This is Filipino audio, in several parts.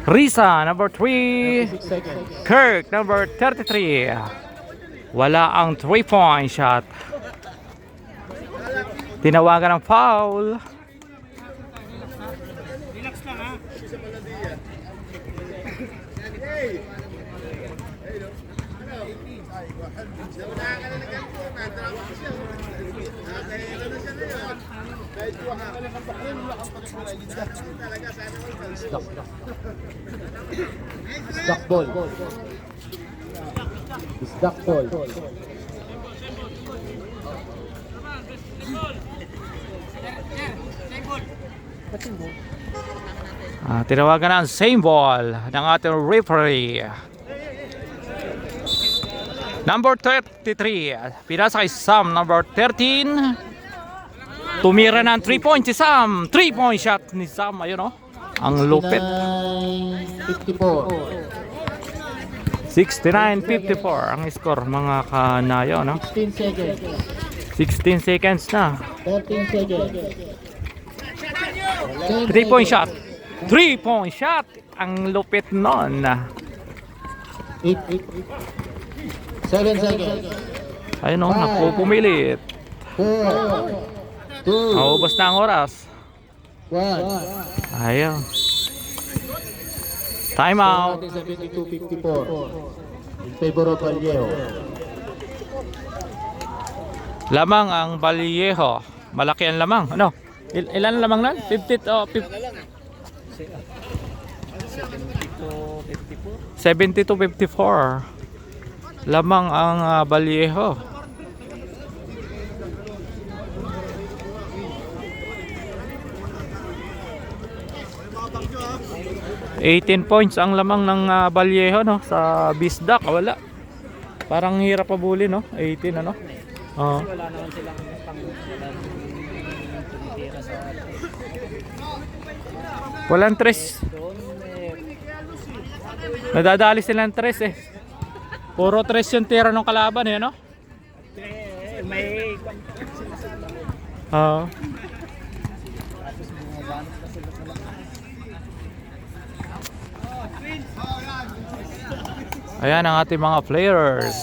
Risa, number 3. Kirk, number 33. Wala ang 3-point shot. Tinawagan ng foul. Duck ball. Duck ball. Tinawagan ng same ball ng ating referee. Number 33. Pinasa kay Sam, number 13. Tumira ng 3-point si Sam. 3-point shot ni Sam. Ayun, oh. Ang lupit. 69-54 ang score, mga kanayo, no? 16 seconds. 16 seconds na. 13 seconds. 3-point shot. 3-point shot. Ang lupit nun. 8. 7 seconds. Ayun, oh. Napupumilit. 4. 2. Naubos na ang oras. 1. Ayun. Time out. 72-54 in favor of Vallejo. Lamang ang Vallejo. Malaki ang lamang. Ano? Ilan lamang na? 50 to 70 to 54. Lamang ang Vallejo. $18 points ang lamang ng Vallejo, no, sa Bisdak. Wala. Parang hirap pabuli, no? 18, ano? Oo. Wala naman silang tumitira sa Walang tres. Nadadali silang tres eh. Puro tres yung tira ng kalaban eh, no? may Oo. Ayan ang ating mga players.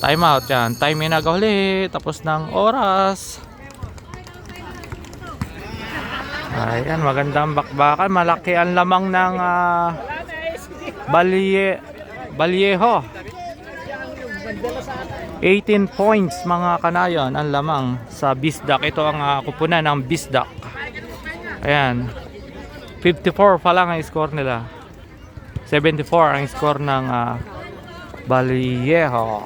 Time out yan. Time in nagahuli. Tapos ng oras. Ayan, magandang bakbakan. Malaki ang lamang ng Vallejo. 18 points mga kanayon ang lamang sa Bisdak. Ito ang kupunan ng Bisdak. Ayan. 54 pa lang ang score nila. 74 ang score ng Vallejo.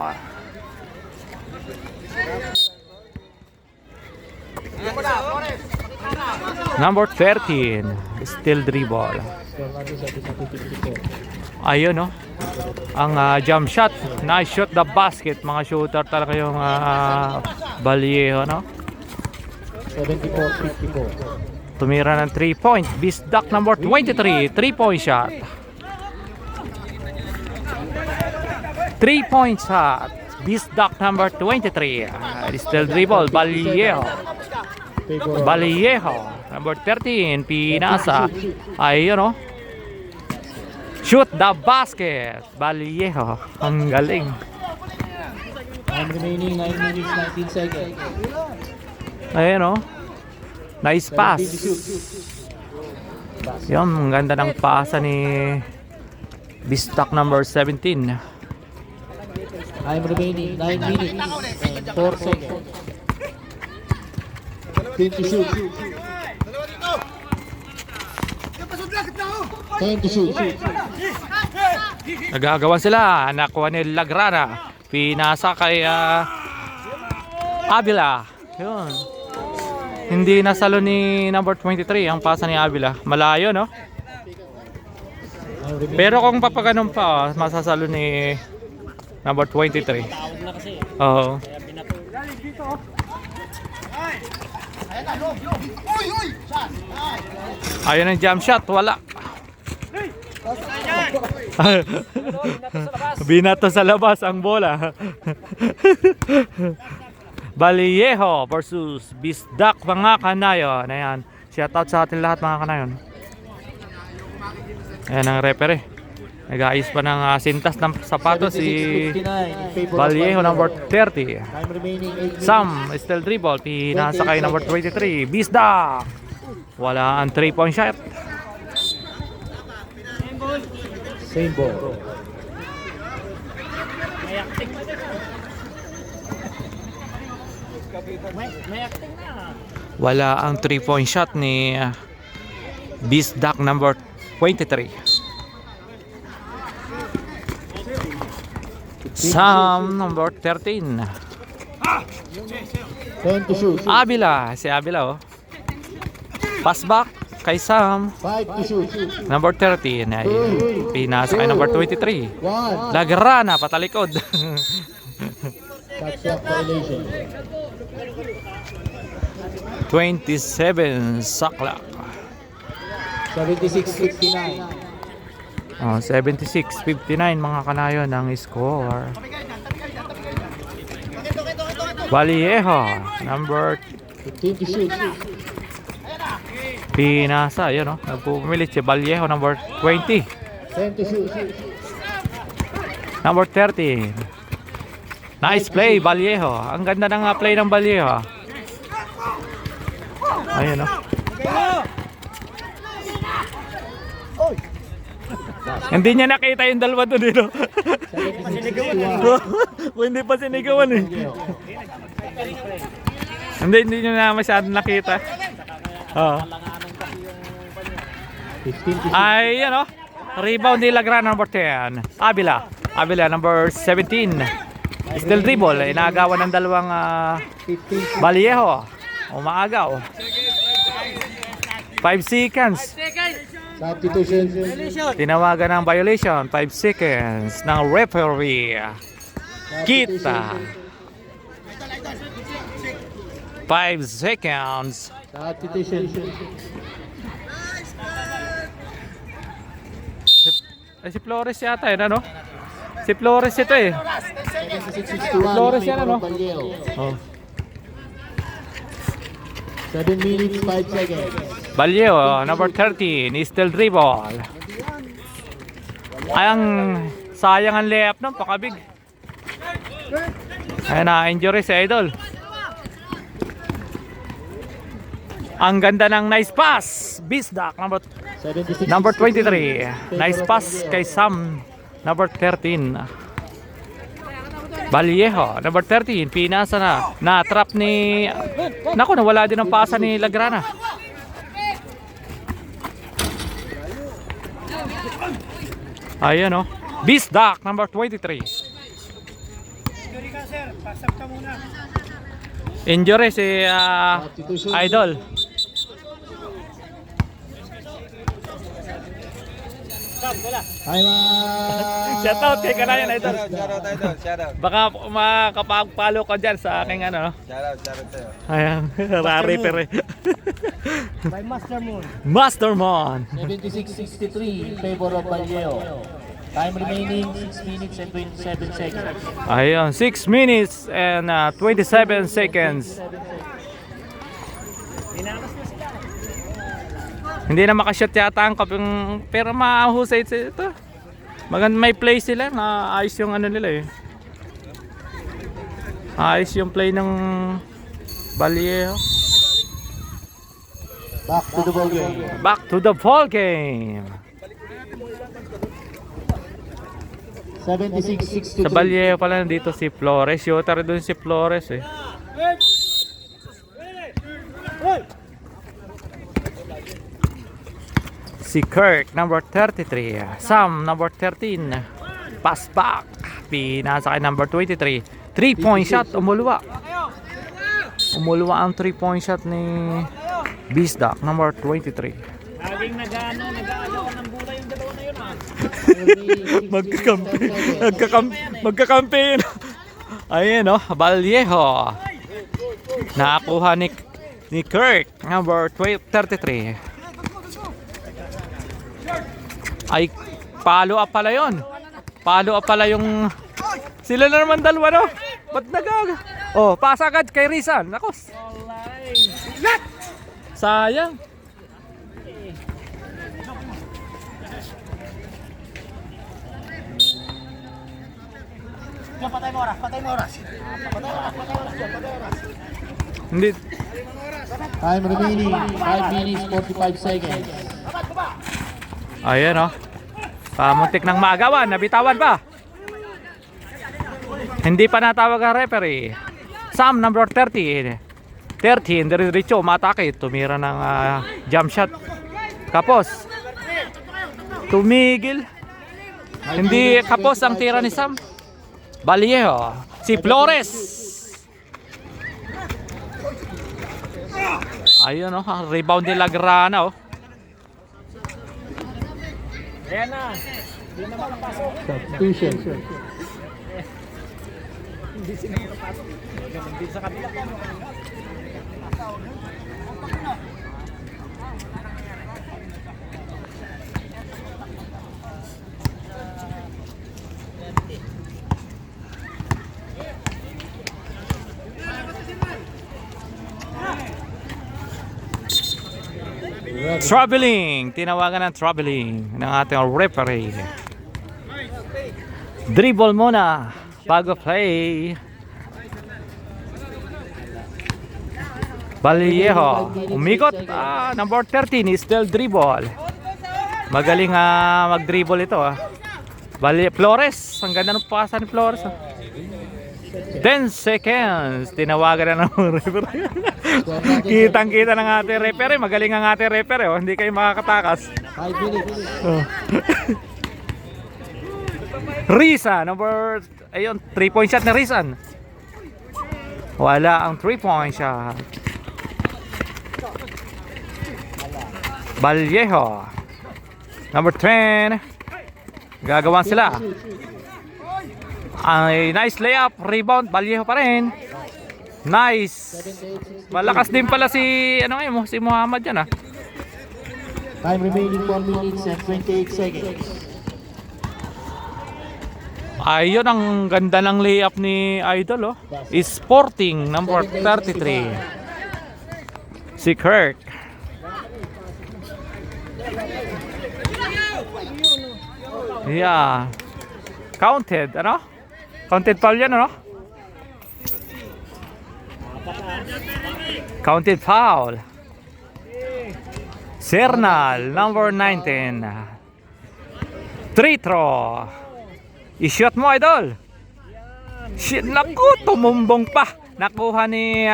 Number 13, still dribble. Ayun, no? Ang jump shot. Nice shot the basket. Mga shooter talaga yung Vallejo, no? 74-54. Tumira ng 3 point. Bisdak number 23, 3-point shot. 3-point shot. Bisdak number 23. Still dribble. Vallejo. Number 13. Pinasa. Ayun, no? Shoot the basket. Vallejo. Ang galing. Time remaining 9 minutes 19 seconds. Ayun, no? Nice pass. Yan, ang ganda ng pasa ni Bisdak number 17. Time remaining 9 minutes and 4 seconds. 10 to shoot. 10 to shoot. Nagagawan sila. Nakuha ni Lagrana. Pinasa kay Avila. Yun. Hindi nasalo ni number 23 ang pasa ni Avila. Malayo, no? Pero kung papaganon pa, masasalo ni number 23. Oo. Ayun ang jump shot. Wala. Binato sa labas ang bola. Vallejo versus Bisdak mga kanayon. Ayan. Shout out sa atin lahat mga kanayon. Ayan ang referee. Nag-aayos pa ng sintas ng sapatos si 76-59 in favor of Vallejo, number 30. Time remaining 8 minutes. Sam, still dribble. Pinasakay number 23. Bisda. Wala ang 3-point shot. Same ball. May acting na. Wala ang 3-point shot ni Bisdak number 23. Sam number 13. 10 to shoot. Abila, si Abila oh. Pass back kay Sam 5 to shoot. number 13. Ay, pinasa kay number 23. 1. Lagrana patalikod. Shot clock violation. 27 saklak. 76-59. Oh, 76-59 mga kanayon ang score. Vallejo number 15 to shoot. pinasa, yun oh. Nagpumilit si Vallejo number 20. 10 to shoot. Number 13. Nice play Vallejo. Ang ganda ng play ng Vallejo. Ayun oh. Hindi niya nakita yung dalawa doon dito. 76-61. Hindi pa sinigawan eh. Hindi niya na masyadong nakita. Oo. 15 to shoot. Ay, yan oh. Rebound ni Lagrana number 10. Abila number 17. Still dribble. Inagawan ng dalawang 15 Vallejo. Umaagaw. 5 seconds. substitution. Tinawagan ng violation. 5 seconds ng referee. Kita. 5 seconds. Substitution. Si Flores yata eh, ano? Si Flores ito eh. 76-61. Flores yan, ano? Oh. 7 minutes, 5 seconds. Vallejo, number 13, still dribble. Ay, ang sayang ang layup nun, pakabig. Ay, na-injury si Idol. Ang ganda ng nice pass. Bisdak, number 23. Nice pass kay Sam, number 13. Vallejo, number 13. Pinasa na. Na-trap ni... Naku, nawala din ang pasa ni Lagrana. Ayan o. Bisdak, number 23. Injury si Idol. Time out. Shout out kay Kanayan Idol. Shout out. Baka makakapag-follow ka dyan sa aking ano. Shout out sa'yo. Ayan, rari pere. By Master Moon. Mastermon. 76-63 in favor of Vallejo. Time remaining 6 minutes and 27 seconds. Ayun, 6 minutes and 27 seconds. Hindi na makashot yata ang kaping, pero mahusay ito. Maganda may play sila, ayos yung ano nila eh. Ayos yung play ng Vallejo. Back to the ball game. Back to the ball game. 76-62. Sa Vallejo pala nandito si Flores. Shooter doon si Flores eh. Si Kirk, number 33. Sam, number 13. Pass back. Pinasa kay number 23. 3-point shot, umulwa. Umulwa ang 3-point shot ni Bisdak, number 23. Laging nag-aalaw ng bola yung dalawa na yun ah. Magkakampi. Ayun oh, Vallejo. Nakakuha ni Kirk, number 33. Ay, follow up pala yun. Follow up pala yung... Sila na naman dalawa, no? Ba't nagaga? Oh, pasa agad kay Rizan. Nakos. Sayang. Hindi. Time remaining 5 minutes 45 seconds. Ayan, oh. Muntik ng maagawan, nabitawan pa. Hindi pa natawag ang referee. Sam, number 30. 13, diretso, matake. Tumira ng jump shot. Kapos. Tumigil. Hindi kapos ang tira ni Sam. Vallejo. Si Flores. Ayun, oh, ang rebound ni Lagrana, oh. Ayan na. Hindi na makapasok. Substitution. Hindi sila makapasok. Hindi sa kabila. Traveling. Tinawagan ng traveling ng ating referee. Dribble muna bago play. Vallejo. Umikot. Number 13 is still dribble. Magaling mag-dribble ito. Flores. Ang ganda ng pasa ni Flores. 10 seconds. Tinawagan na ng referee. Kitang-kita ng ating referee. Magaling ang ating referee. Oh. Hindi kayo makakatakas. 5 minutes. Risa, number... Ayun, 3-point shot na Rizan. Wala ang 3-point shot. Vallejo. Number 10. Gagawan sila. Ay, nice layup. Rebound. Vallejo pa rin. Nice. Malakas din pala si si Muhammad yan, Time remaining 4 minutes and 28 seconds. Ayun, ang ganda ng layup ni Idol, oh. Sporting number 33. Si Kirk. Yeah. Counted, ano? Counted foul yan, ano? Counted foul. Sernal, number 19. Free throw. I-shot mo, Idol. Shit, naku, tumumbong pa. Nakuha ni...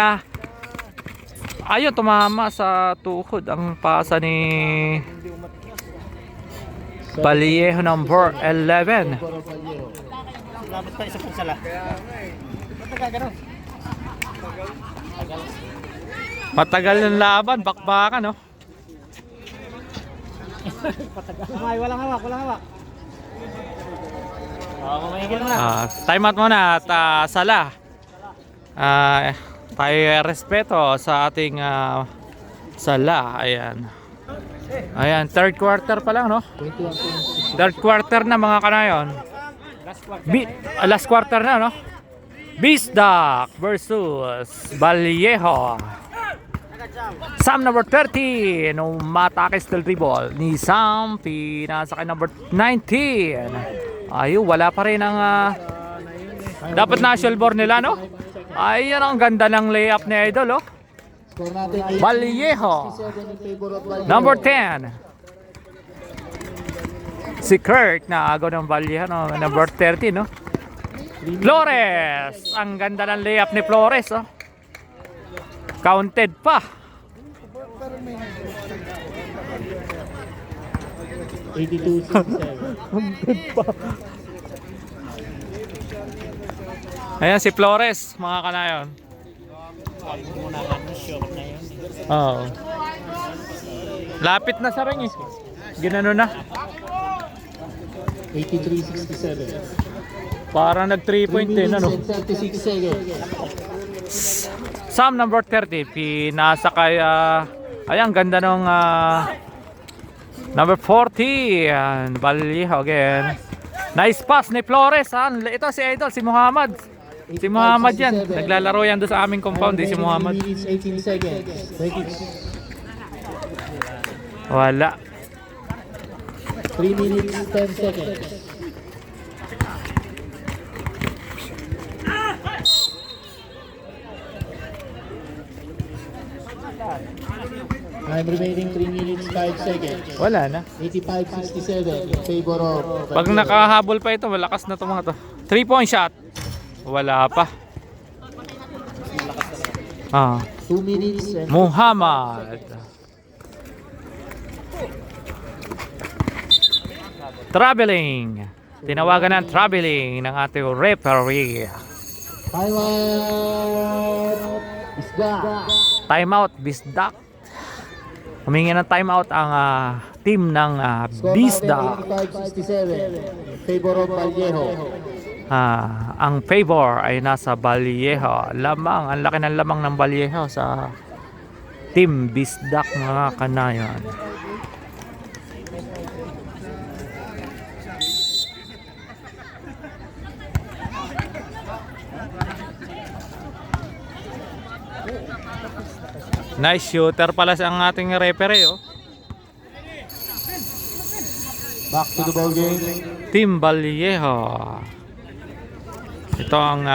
ayun, tumama sa tuhod ang pasa ni... Vallejo number 11. Labot pa isa pong sala. Matagal ng laban, bakbakan, no? Walang hawak, walang hawak. Mamahigil mo na. Time out muna at sala. Tayo respeto sa ating sala. Ayan. Ayan, third quarter pa lang, no? 21 seconds. Third quarter na, mga kanayon. Last quarter na, no? Bisdak versus Vallejo. Sam number 30. No matake still dribble ni Sam. Pinasa kay number 19. Ayun, wala pa rin ang dapat na shoulder nila, no? Ayun, ang ganda ng layup ni Idol, oh. Score natin Vallejo 87 in favor of Vallejo. number 10. Si Kirk na agaw ng Vallejo, no? Number 30, no? Flores. Ang ganda ng layup ni Flores, oh. Counted pa. 82-67. Ayan si Flores, mga kanayon. Oo. Lapit na sa ring, eh. Ginano na. 83-67. Parang nag 3 point din, ano? 36 seconds. Sam number 30, pinasa kay ayan, ganda nung number 40, and Vallejo again. Nice pass ni Flores, ha? Ito si Idol, si Muhammad. Si Muhammad yan, naglalaro yan doon sa aming compound, si Muhammad. 18 seconds. Thank you. Wala. 3 minutes 10 seconds. Time remaining 3 minutes 5 seconds. Wala na. 85-67 in favor of Pag Ballieo. nakahabol pa ito, malakas na ito mga to. 3-point shot. Wala pa. 2 minutes and Muhammad. Traveling. Tinawagan ng traveling ng ating referee. timeout. Isda. Timeout, Bisdak. Humingi ng timeout ang team ng Score Bisdak. natin 85-67 in favor of Vallejo. Ang favor ay nasa Vallejo. Lamang, ang laki ng lamang ng Vallejo sa team Bisdak mga kanayon. Nice shooter pala ang ating referee, oh. Back to the ball game. Team Vallejo. Ito ang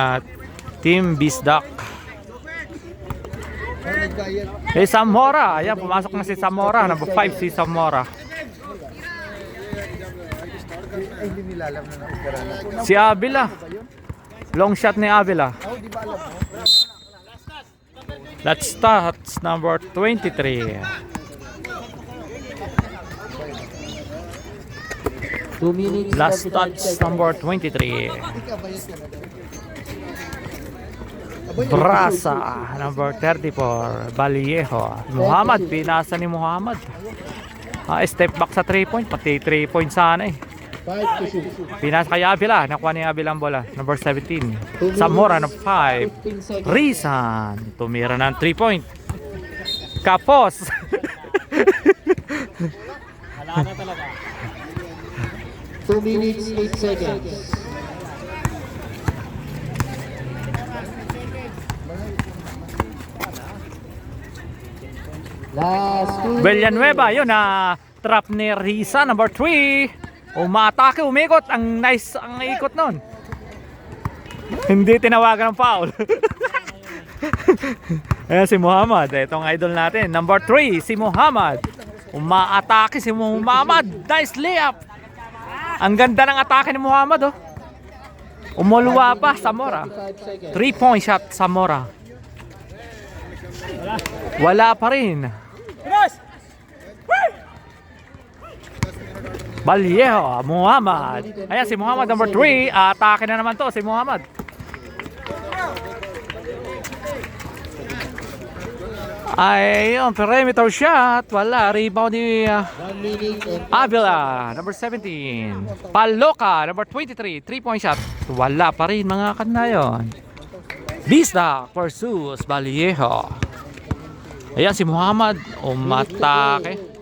Team Bisdak. Zamora. Ayan, pumasok na si Zamora. Number 5 si Zamora. Si Avila. Long shot ni Avila. Let's start number 23. 2 minutes. Last 45 touch seconds. number 23. Brasa number 34. Vallejo. Muhammad, pinasa ni Muhammad. Step back sa 3-point, pati 3-point sana eh. 5 to shoot. Pinasa kay Avila, nakuha ni Avila ang bola. Number 17. Zamora number 5. 15 seconds. Rizan, tumira ng 3-point. Kapos. Wala na talaga. 2 minutes 8 seconds. Last 2 Villanueva, yun trap ni Riza, number 3. Umatake, umikot. Ang nice ang ikot nun. Hindi tinawagan ng foul. Ayan si Muhammad. Itong idol natin. Number 3, si Muhammad. Umaatake si Muhammad. Nice layup. Ang ganda ng atake ni Muhammad, oh. Umulwa pa, Zamora. 3-point shot, Zamora. Wala pa rin. Vallejo, Muhammad. Ayan si Muhammad, number 3. Atake na naman to si Muhammad. Ayun, perimeter shot. Wala, rebound ni 1 minute and Avila, number 17. Paloka, number 23. 3-point shot. Wala pa rin mga kanayon. Bisdak versus Vallejo. Ayan si Muhammad. Umatake.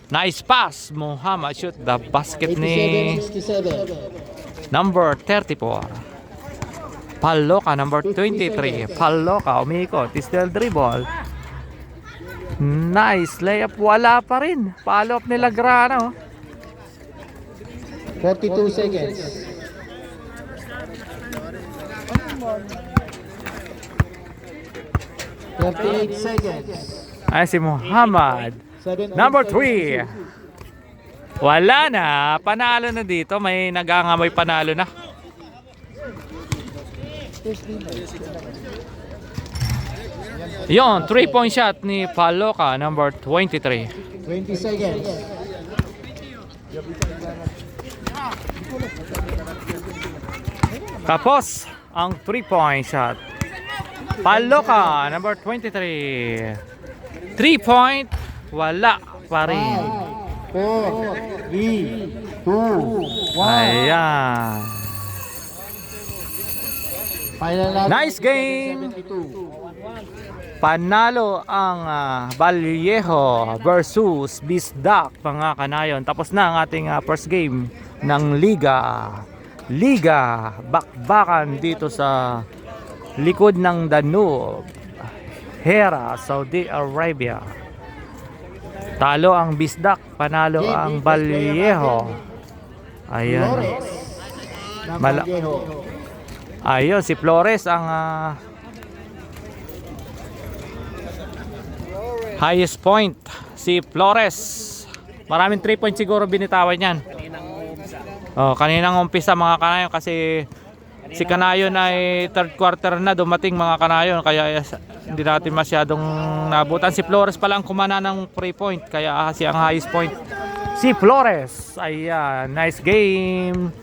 Nice pass. Muhammad shoot the basket ni 87-67. number 34. Paloka, number 23. Paloka, umikot. Still dribble. Nice layup. Wala pa rin. Follow up ni Lagrana, oh. 42 seconds. $38 seconds. Ay si Muhammad, number 3. Wala na. Panalo na dito. May nagangamoy panalo na. Yon, 3-point shot ni Paloka, number 23. 20 seconds. Tapos ang 3-point shot. Paloka, number 23. 3-point, wala pa rin. 5, 4, 3, 2, 1. Ayan. Final natin. Nice game. 72. Panalo ang Vallejo versus Bisdak, mga kanayon. Tapos na ang ating first game ng Liga. Bakbakan dito sa likod ng Danube, Hera, Saudi Arabia. Talo ang Bisdak, panalo ang Vallejo. Ayan. Flores ng Mala- Vallejo. Ayun, si Flores ang Highest point, si Flores. Maraming 3 point siguro binitawan yan. Kaninang umpisa mga kanayon kasi si Kanayon ay third quarter na dumating mga kanayon. Kaya hindi natin masyadong nabutan. Si Flores palang kumana ng 3 point. Kaya siya ang highest point. Si Flores. Ayan, nice game.